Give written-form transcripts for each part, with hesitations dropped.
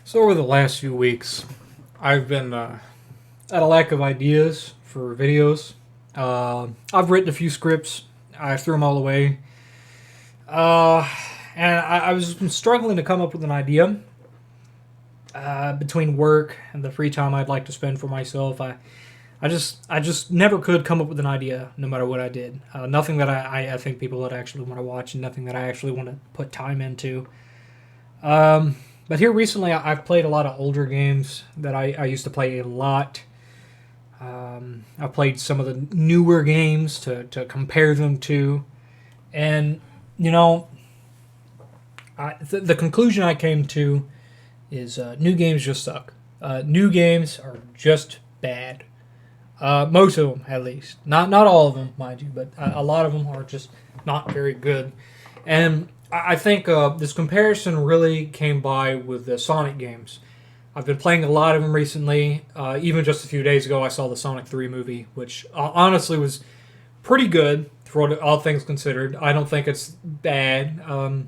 So over the last few weeks, I've been at a lack of ideas for videos. I've written a few scripts. I threw them all away. Uh, and I was been struggling to come up with an idea between work and the free time I'd like to spend for myself. I just never could come up with an idea, no matter what I did. Nothing that I think people would actually want to watch, and nothing that I actually want to put time into. But here recently, I've played a lot of older games that I used to play a lot. I've played some of the newer games to compare them to. And, you know, the conclusion I came to is new games just suck. New games are just bad. Most of them, at least. Not all of them, mind you, but a lot of them are just not very good. And I think this comparison really came by with the Sonic games. I've been playing a lot of them recently. Even just a few days ago, I saw the Sonic 3 movie, which honestly was pretty good for all things considered. I don't think it's bad. I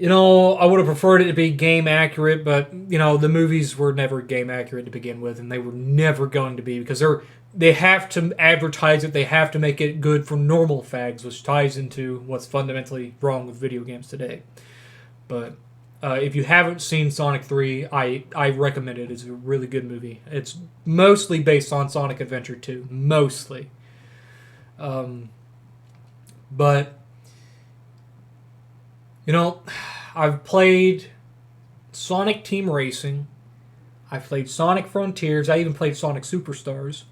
would have preferred it to be game accurate, but the movies were never game accurate to begin with, and they were never going to be because they have to advertise it. They have to make it good for normal fags, which ties into what's fundamentally wrong with video games today. But if you haven't seen Sonic 3, I recommend it. It's a really good movie. It's mostly based on Sonic Adventure 2, mostly. But I've played Sonic Team Racing. I've played Sonic Frontiers. I even played Sonic Superstars.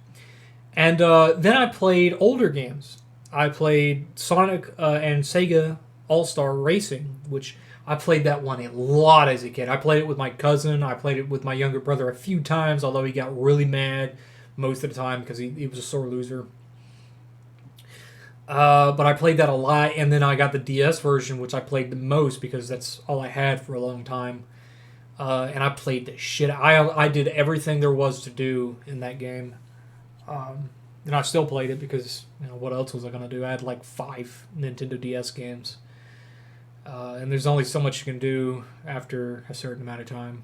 And then I played older games. I played Sonic and Sega All-Star Racing, which I played that one a lot as a kid. I played it with my cousin. I played it with my younger brother a few times, although he got really mad most of the time because he was a sore loser. But I played that a lot, and then I got the DS version, which I played the most because that's all I had for a long time. And I played the shit. I did everything there was to do in that game. And I still played it because, what else was I going to do? I had like 5 Nintendo DS games. And there's only so much you can do after a certain amount of time.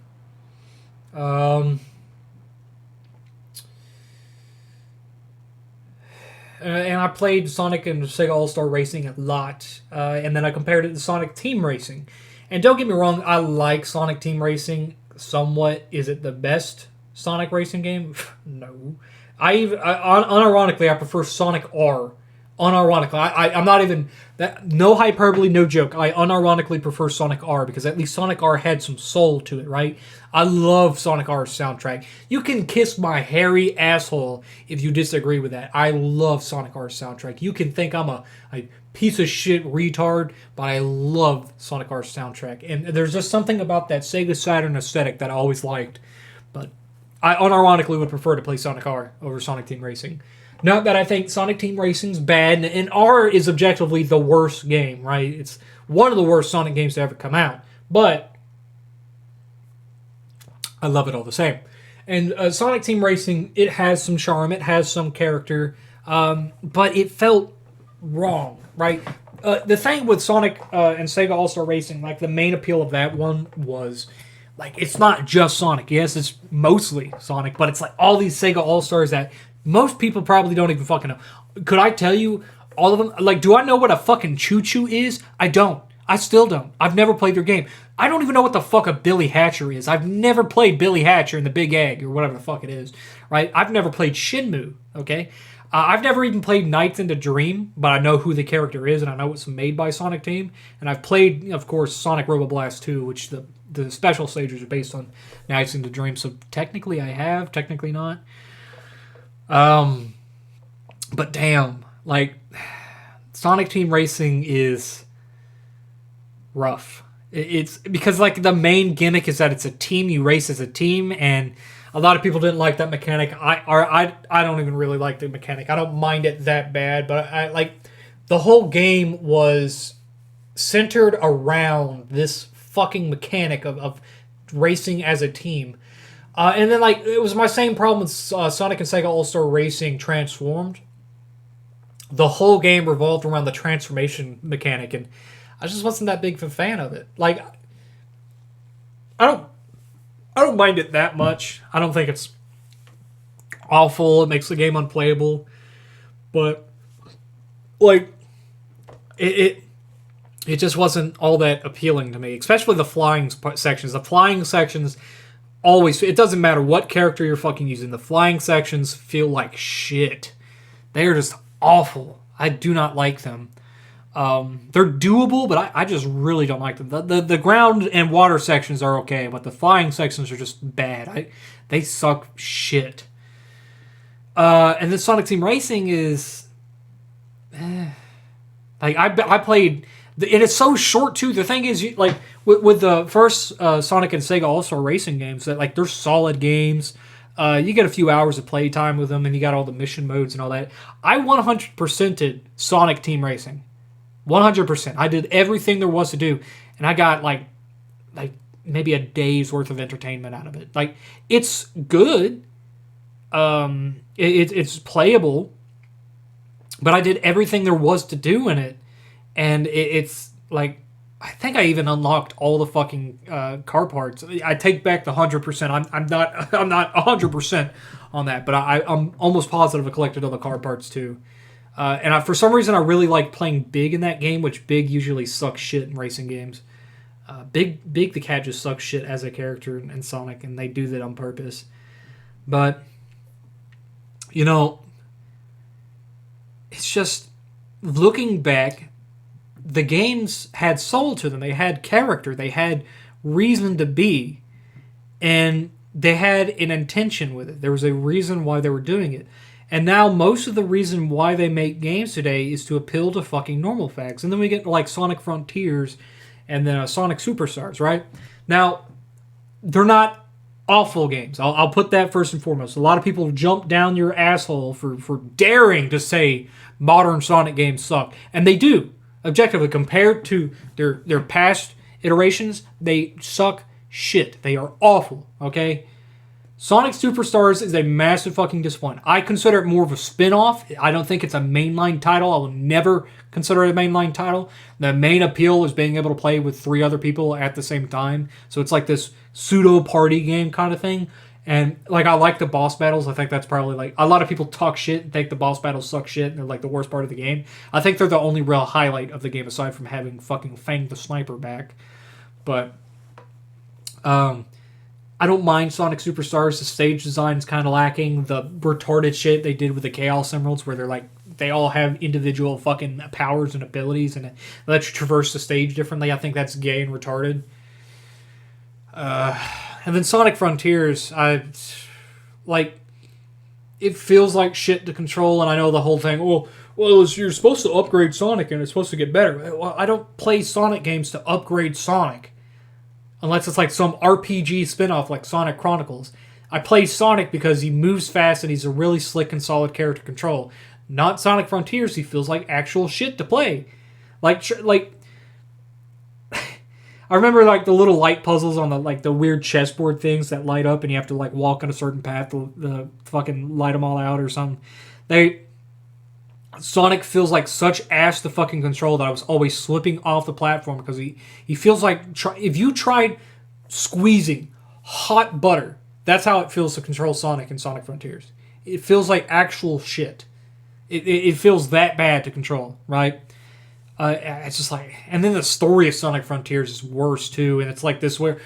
And I played Sonic and Sega All-Star Racing a lot. And then I compared it to Sonic Team Racing. And don't get me wrong, I like Sonic Team Racing somewhat. Is it the best Sonic racing game? No. Unironically, I prefer Sonic R. Unironically, I'm not even that. No hyperbole, no joke. I unironically prefer Sonic R because at least Sonic R had some soul to it, right? I love Sonic R's soundtrack. You can kiss my hairy asshole if you disagree with that. I love Sonic R's soundtrack. You can think I'm a piece of shit retard, but I love Sonic R's soundtrack. And there's just something about that Sega Saturn aesthetic that I always liked. But I unironically would prefer to play Sonic R over Sonic Team Racing. Not that I think Sonic Team Racing's bad, and R is objectively the worst game, right? It's one of the worst Sonic games to ever come out. But I love it all the same. And Sonic Team Racing, it has some charm, it has some character, but it felt wrong, right? The thing with Sonic and Sega All-Star Racing, like the main appeal of that one was, like, it's not just Sonic. Yes, it's mostly Sonic, but it's like all these Sega All-Stars that most people probably don't even fucking know. Could I tell you all of them? Like, do I know what a fucking choo-choo is? I don't. I still don't. I've never played their game. I don't even know what the fuck a Billy Hatcher is. I've never played Billy Hatcher in the Big Egg or whatever the fuck it is, right? I've never played Shenmue, okay? I've never even played Nights into Dream, but I know who the character is and I know it's made by Sonic Team. And I've played, of course, Sonic Robo Blast 2, which the special stages are based on Nights into Dream. So technically I have, technically not. But damn, like, Sonic Team Racing is rough. It's because, like, the main gimmick is that it's a team, you race as a team, and a lot of people didn't like that mechanic. I don't even really like the mechanic. I don't mind it that bad, but I like the whole game was centered around this fucking mechanic of racing as a team. And then, like, it was my same problem with Sonic and Sega All-Star Racing Transformed. The whole game revolved around the transformation mechanic, and I just wasn't that big of a fan of it. Like, I don't don't mind it that much. I don't think it's awful. It makes the game unplayable, but like it just wasn't all that appealing to me. Especially the flying sections. The flying sections always. It doesn't matter what character you're fucking using. The flying sections feel like shit. They are just awful. I do not like them. They're doable, but I just really don't like them. The ground and water sections are okay, but the flying sections are just bad. They suck shit. And then Sonic Team Racing is... Like, I played... And it's so short, too. The thing is, like, with the first Sonic and Sega All-Star Racing games, that like they're solid games. You get a few hours of playtime with them, and you got all the mission modes and all that. I 100%ed Sonic Team Racing. 100%. I did everything there was to do, and I got like maybe a day's worth of entertainment out of it. Like, it's good. It's playable, but I did everything there was to do in it, and it's like I think I even unlocked all the fucking car parts. I take back the 100%. I'm not 100% on that, but I'm almost positive I collected all the car parts too. And for some reason, I really like playing Big in that game, which Big usually sucks shit in racing games. Big the cat just sucks shit as a character in Sonic, and they do that on purpose. But, you know, it's just, looking back, the games had soul to them. They had character. They had reason to be. And they had an intention with it. There was a reason why they were doing it. And now most of the reason why they make games today is to appeal to fucking normal facts. And then we get like Sonic Frontiers and then Sonic Superstars, right? Now, they're not awful games. I'll put that first and foremost. A lot of people jump down your asshole for daring to say modern Sonic games suck. And they do. Objectively, compared to their past iterations, they suck shit. They are awful, okay? Sonic Superstars is a massive fucking disappointment. I consider it more of a spin-off. I don't think it's a mainline title. I will never consider it a mainline title. The main appeal is being able to play with 3 other people at the same time. So it's like this pseudo-party game kind of thing. And like, I like the boss battles. I think that's probably like... A lot of people talk shit and think the boss battles suck shit and they're like the worst part of the game. I think they're the only real highlight of the game aside from having fucking Fang the Sniper back. But... I don't mind Sonic Superstars. The stage design is kind of lacking. The retarded shit they did with the Chaos Emeralds, where they're like, they all have individual fucking powers and abilities, and it lets you traverse the stage differently. I think that's gay and retarded. And then Sonic Frontiers, it feels like shit to control, and I know the whole thing, well, you're supposed to upgrade Sonic, and it's supposed to get better. Well, I don't play Sonic games to upgrade Sonic. Unless it's like some RPG spin-off like Sonic Chronicles. I play Sonic because he moves fast and he's a really slick and solid character control. Not Sonic Frontiers, he feels like actual shit to play. Like I remember like the little light puzzles on the weird chessboard things that light up and you have to like walk on a certain path to fucking light them all out or something. Sonic feels like such ass to fucking control that I was always slipping off the platform because he feels like... If you tried squeezing hot butter, that's how it feels to control Sonic in Sonic Frontiers. It feels like actual shit. It feels that bad to control, right? It's just like... And then the story of Sonic Frontiers is worse, too, and it's like this where...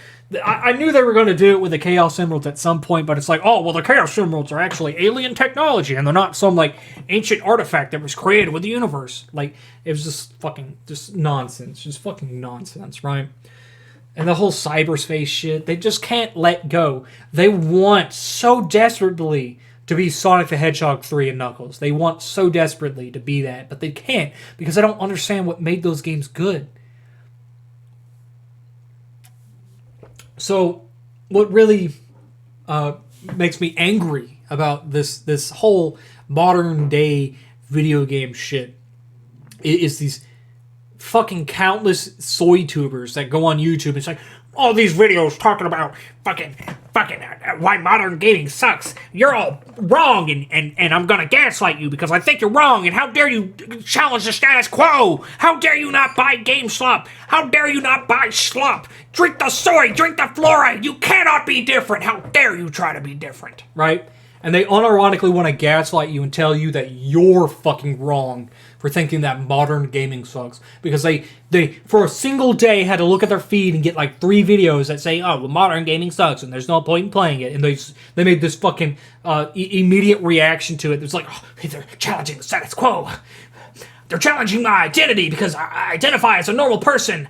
I knew they were going to do it with the Chaos Emeralds at some point, but it's like, oh, well, the Chaos Emeralds are actually alien technology, and they're not some, like, ancient artifact that was created with the universe. Like, it was just nonsense. Just fucking nonsense, right? And the whole cyberspace shit, they just can't let go. They want so desperately to be Sonic the Hedgehog 3 and Knuckles. They want so desperately to be that, but they can't, because I don't understand what made those games good. So, what really makes me angry about this whole modern day video game shit is these fucking countless soy tubers that go on YouTube and say, all these videos talking about fucking fucking why modern gaming sucks. You're all wrong, and I'm gonna gaslight you because I think you're wrong. And how dare you challenge the status quo? How dare you not buy GameStop? How dare you not buy slop? Drink the soy, drink the fluoride. You cannot be different. How dare you try to be different? Right? And they unironically want to gaslight you and tell you that you're fucking wrong for thinking that modern gaming sucks. Because they for a single day had to look at their feed and get like 3 videos that say, oh, well, modern gaming sucks and there's no point in playing it. And they made this fucking immediate reaction to it. It's like, oh, they're challenging the status quo. They're challenging my identity because I identify as a normal person.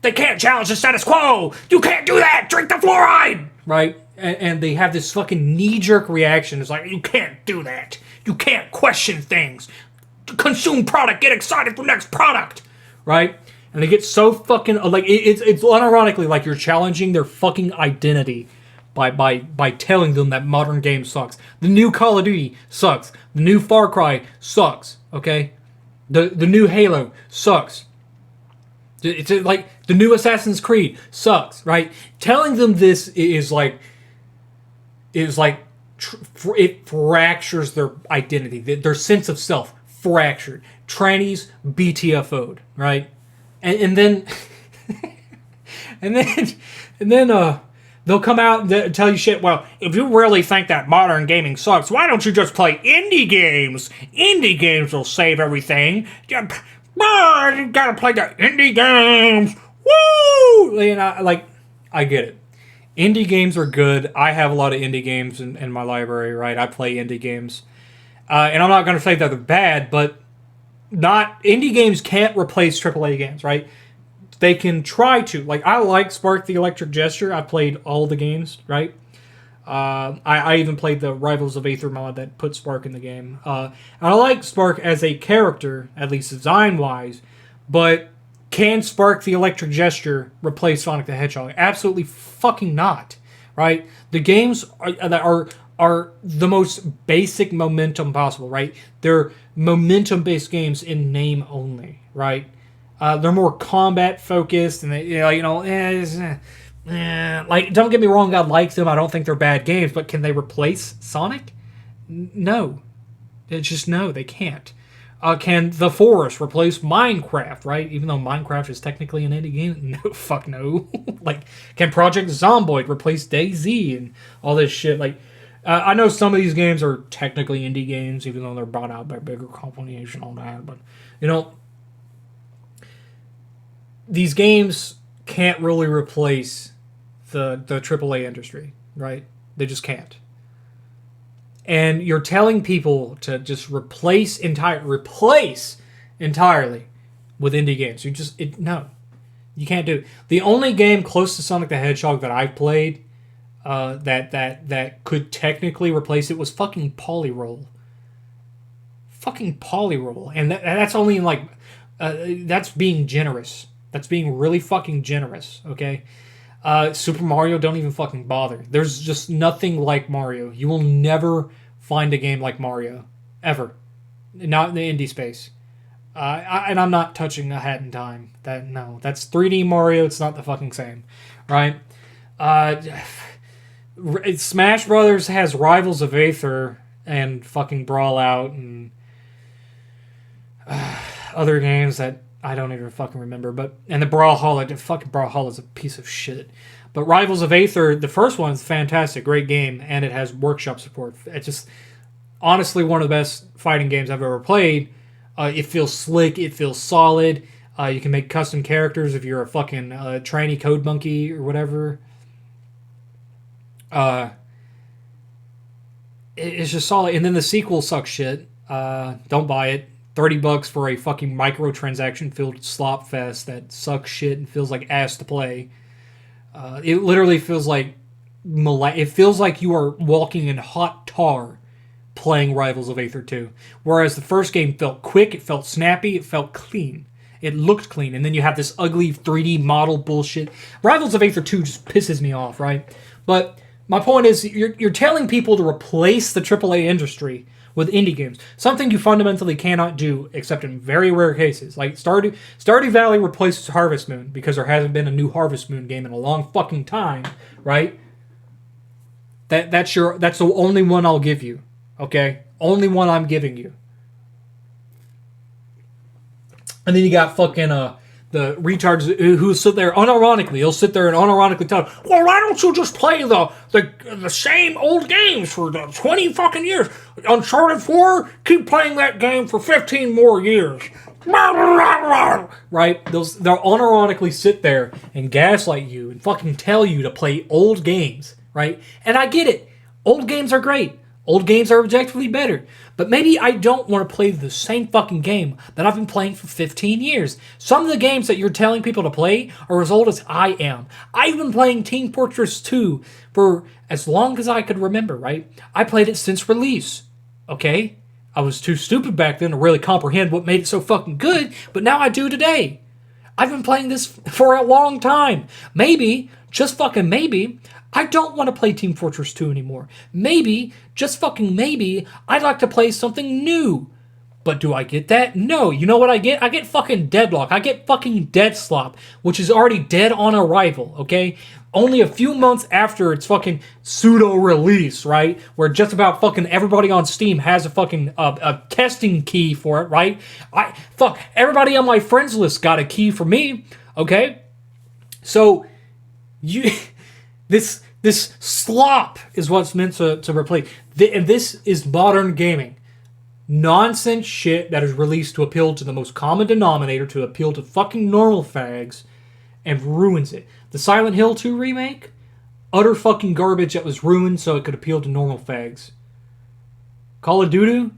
They can't challenge the status quo. You can't do that. Drink the fluoride. Right? And they have this fucking knee-jerk reaction. It's like, you can't do that. You can't question things. Consume product. Get excited for next product. Right? And they get so fucking... like it's unironically like you're challenging their fucking identity by telling them that modern game sucks. The new Call of Duty sucks. The new Far Cry sucks. Okay? The new Halo sucks. It's like the new Assassin's Creed sucks, right? Telling them this is like it fractures their identity, their sense of self fractured. Trannies BTFO'd, right? And then and then they'll come out and tell you shit. Well, if you really think that modern gaming sucks, why don't you just play indie games? Indie games will save everything. You gotta play the indie games. Woo! You know, I get it. Indie games are good. I have a lot of indie games in my library, right? I play indie games. And I'm not going to say that they're bad, but indie games can't replace AAA games, right? They can try to. Like, I like Spark the Electric Gesture. I played all the games, right? I even played the Rivals of Aether mod that put Spark in the game. And I like Spark as a character, at least design-wise, but can Spark the Electric Gesture replace Sonic the Hedgehog? Absolutely fucking not, right? The games are the most basic momentum possible, right? They're momentum-based games in name only, right? They're more combat-focused, and like, don't get me wrong, I like them. I don't think they're bad games, but can they replace Sonic? No. It's just no, they can't. Can The Forest replace Minecraft, right? Even though Minecraft is technically an indie game? No, fuck no. Like, can Project Zomboid replace DayZ and all this shit? Like, I know some of these games are technically indie games, even though they're bought out by bigger companies and all that, but, you know, these games can't really replace the AAA industry, right? They just can't. And you're telling people to just replace entirely with indie games. No. You can't do it. The only game close to Sonic the Hedgehog that I've played that could technically replace it was fucking Polyroll. Fucking Polyroll. And that's only in like... that's being generous. That's being really fucking generous, okay? Super Mario, don't even fucking bother. There's just nothing like Mario. You will never find a game like Mario. Ever. Not in the indie space. And I'm not touching A Hat in Time. That's 3D Mario. It's not the fucking same. Right? Smash Brothers has Rivals of Aether and fucking Brawl Out and other games that I don't even fucking remember, and the Brawlhalla, fucking Brawlhalla is a piece of shit. But Rivals of Aether, the first one's fantastic, great game, and it has workshop support. It's just honestly one of the best fighting games I've ever played. It feels slick, it feels solid. You can make custom characters if you're a fucking tranny code monkey or whatever. It's just solid. And then the sequel sucks shit. Don't buy it. $30 for a fucking microtransaction-filled slop fest that sucks shit and feels like ass to play. It literally feels like you are walking in hot tar playing Rivals of Aether 2. Whereas the first game felt quick, it felt snappy, it felt clean. It looked clean. And then you have this ugly 3D model bullshit. Rivals of Aether 2 just pisses me off, right? But my point is, you're telling people to replace the AAA industry with indie games. Something you fundamentally cannot do, except in very rare cases. Like, Stardew Valley replaces Harvest Moon, because there hasn't been a new Harvest Moon game in a long fucking time, right? That's the only one I'll give you. Okay? Only one I'm giving you. And then you got fucking the retards who sit there unironically. He'll sit there and unironically tell, well, why don't you just play the same old games for the 20 fucking years? Uncharted 4, keep playing that game for 15 more years. Right? They'll unironically sit there and gaslight you and fucking tell you to play old games. Right? And I get it. Old games are great. Old games are objectively better. But maybe I don't want to play the same fucking game that I've been playing for 15 years. Some of the games that you're telling people to play are as old as I am. I've been playing Team Fortress 2 for as long as I could remember, right? I played it since release, okay? I was too stupid back then to really comprehend what made it so fucking good, but now I do today. I've been playing this for a long time. Maybe, just fucking maybe, I don't want to play Team Fortress 2 anymore. Maybe, just fucking maybe, I'd like to play something new. But do I get that? No. You know what I get? I get fucking Deadlock. I get fucking Dead Slop, which is already dead on arrival, okay? Only a few months after its fucking pseudo-release, right? Where just about fucking everybody on Steam has a fucking a testing key for it, right? Everybody on my friends list got a key for me, okay? So, This slop is what's meant to replace. And this is modern gaming. Nonsense shit that is released to appeal to the most common denominator, to appeal to fucking normal fags, and ruins it. The Silent Hill 2 remake, utter fucking garbage that was ruined so it could appeal to normal fags. Call of Duty,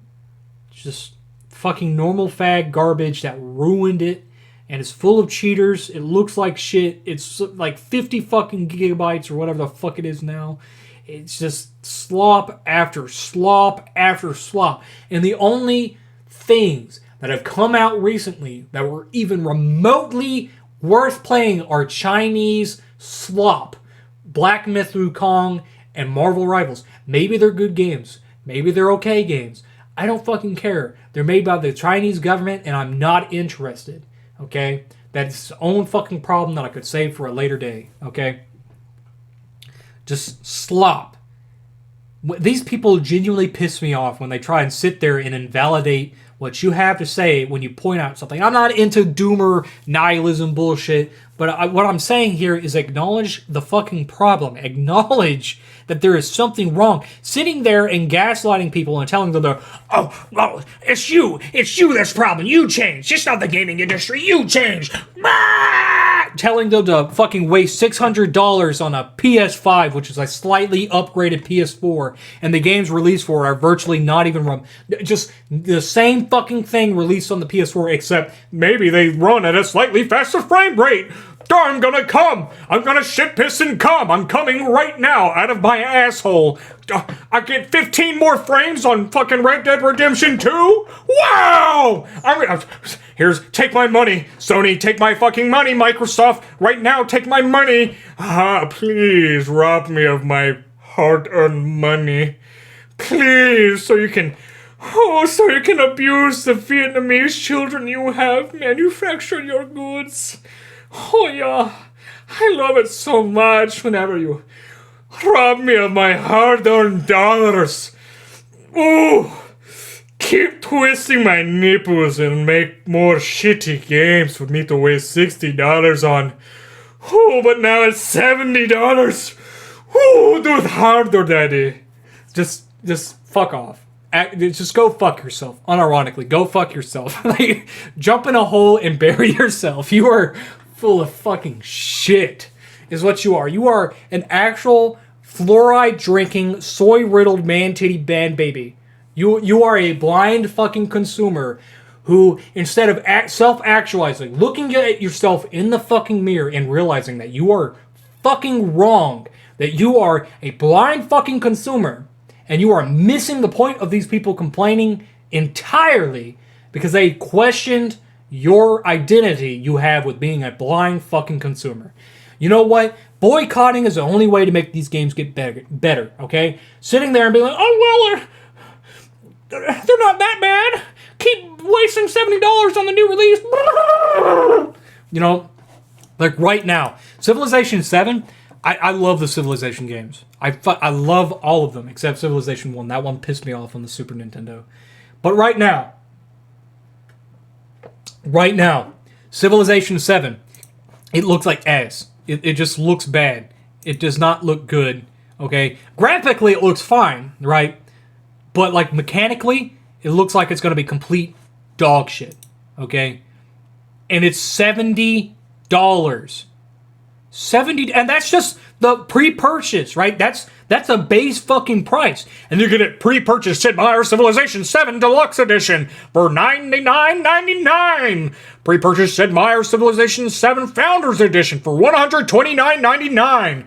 just fucking normal fag garbage that ruined it. And it's full of cheaters. It looks like shit. It's like 50 fucking gigabytes or whatever the fuck it is now. It's just slop after slop after slop. And the only things that have come out recently that were even remotely worth playing are Chinese slop. Black Myth Wukong and Marvel Rivals. Maybe they're good games. Maybe they're okay games. I don't fucking care. They're made by the Chinese government and I'm not interested. Okay? That's its own fucking problem that I could save for a later day. Okay? Just slop. These people genuinely piss me off when they try and sit there and invalidate what you have to say when you point out something. I'm not into doomer nihilism bullshit, but what I'm saying here is acknowledge the fucking problem. Acknowledge that there is something wrong. Sitting there and gaslighting people and telling them, well, it's you that's the problem. You changed. It's not the gaming industry. You changed. Telling them to fucking waste $600 on a PS5, which is a slightly upgraded PS4, and the games released for are virtually not even just the same fucking thing released on the PS4, except maybe they run at a slightly faster frame rate. I'm gonna come. I'm gonna shit, piss, and come. I'm coming right now out of my asshole. I get 15 more frames on fucking Red Dead Redemption 2? Wow! Take my money. Sony, take my fucking money. Microsoft, right now, take my money. Please rob me of my hard-earned money. Please, so you can abuse the Vietnamese children you have manufactured your goods. Oh yeah, I love it so much whenever you rob me of my hard-earned dollars. Ooh, keep twisting my nipples and make more shitty games for me to waste $60 on. Oh, but now it's $70. Ooh, do it harder, daddy. Just fuck off. Just go fuck yourself. Unironically, go fuck yourself. Like, jump in a hole and bury yourself. You are full of fucking shit, is what you are. You are an actual fluoride-drinking, soy-riddled man-titty band baby. You are a blind fucking consumer who, instead of self-actualizing, looking at yourself in the fucking mirror and realizing that you are fucking wrong, that you are a blind fucking consumer, and you are missing the point of these people complaining entirely because they questioned your identity you have with being a blind fucking consumer. You know what? Boycotting is the only way to make these games get better, okay? Sitting there and being like, oh, well, they're not that bad. Keep wasting $70 on the new release. You know, like right now, Civilization 7, I love the Civilization games. I love all of them except Civilization 1. That one pissed me off on the Super Nintendo. But right now, Civilization 7, it looks like ass. It just looks bad. It does not look good, okay? Graphically, it looks fine, right? But, like, mechanically, it looks like it's going to be complete dog shit, okay? And it's $70. And that's just the pre-purchase, right? That's a base fucking price. And you get it pre-purchase Sid Meier's Civilization 7 Deluxe Edition for $99.99. Pre-purchase Sid Meier's Civilization 7 Founders Edition for $129.99.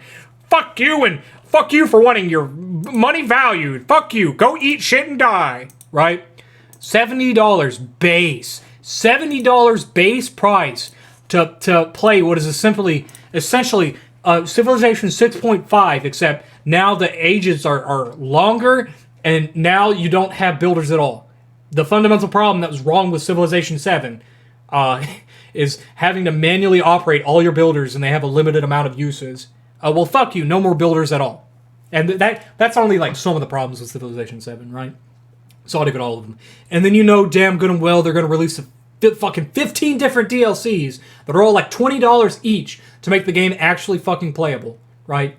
Fuck you, and fuck you for wanting your money valued. Fuck you. Go eat shit and die, right? $70 base. $70 base price to play what is essentially Civilization 6.5, except now the ages are longer, and now you don't have builders at all. The fundamental problem that was wrong with Civilization 7 is having to manually operate all your builders, and they have a limited amount of uses. Well, fuck you, no more builders at all. And that's only like some of the problems with Civilization 7, right? It's not even all of them. And then you know damn good and well they're going to release fucking 15 different DLCs that are all like $20 each to make the game actually fucking playable, right?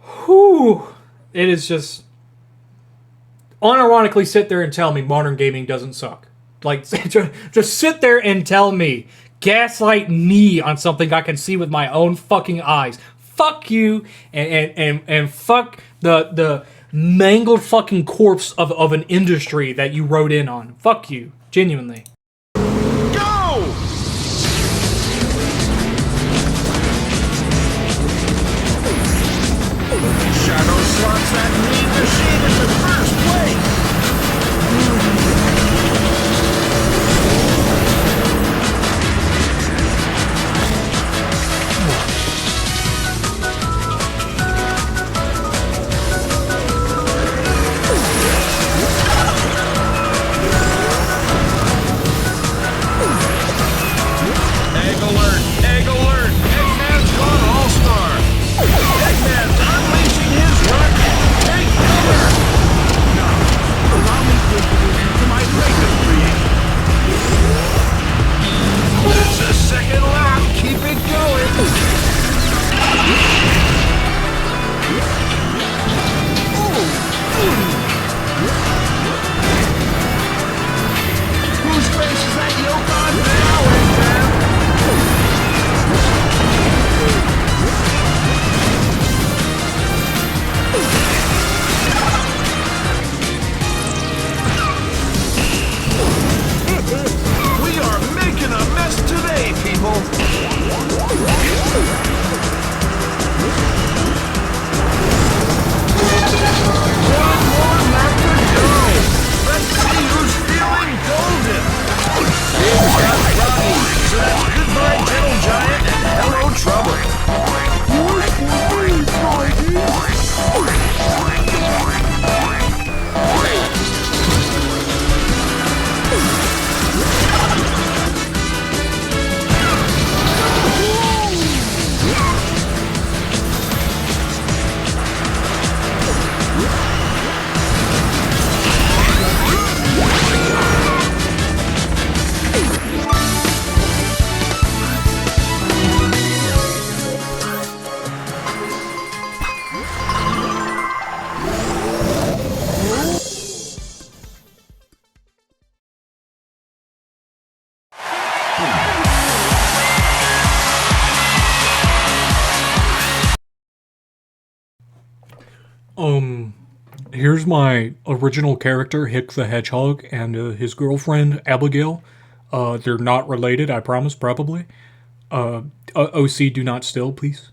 Whew. It is just... unironically sit there and tell me modern gaming doesn't suck. Like, just sit there and tell me. Gaslight me on something I can see with my own fucking eyes. Fuck you, and fuck the mangled fucking corpse of an industry that you wrote in on. Fuck you. Genuinely. Go! Shadow slots that mean machine into first place! Egg alert! Eggman's gone all-star! Eggman's unleashing his rocket! Take cover! Now, allow me to introduce you to my latest creation. That's the second lap! Keep it going! Whose face is that yoke on now, Eggman? We are making a mess today, people! One more lap to go! Let's see who's feeling golden! Big shot Robbie, so that's goodbye Gentle Giant and hello Trouble! Here's my original character, Hick the Hedgehog, and his girlfriend, Abigail. They're not related, I promise, probably. OC, do not steal, please.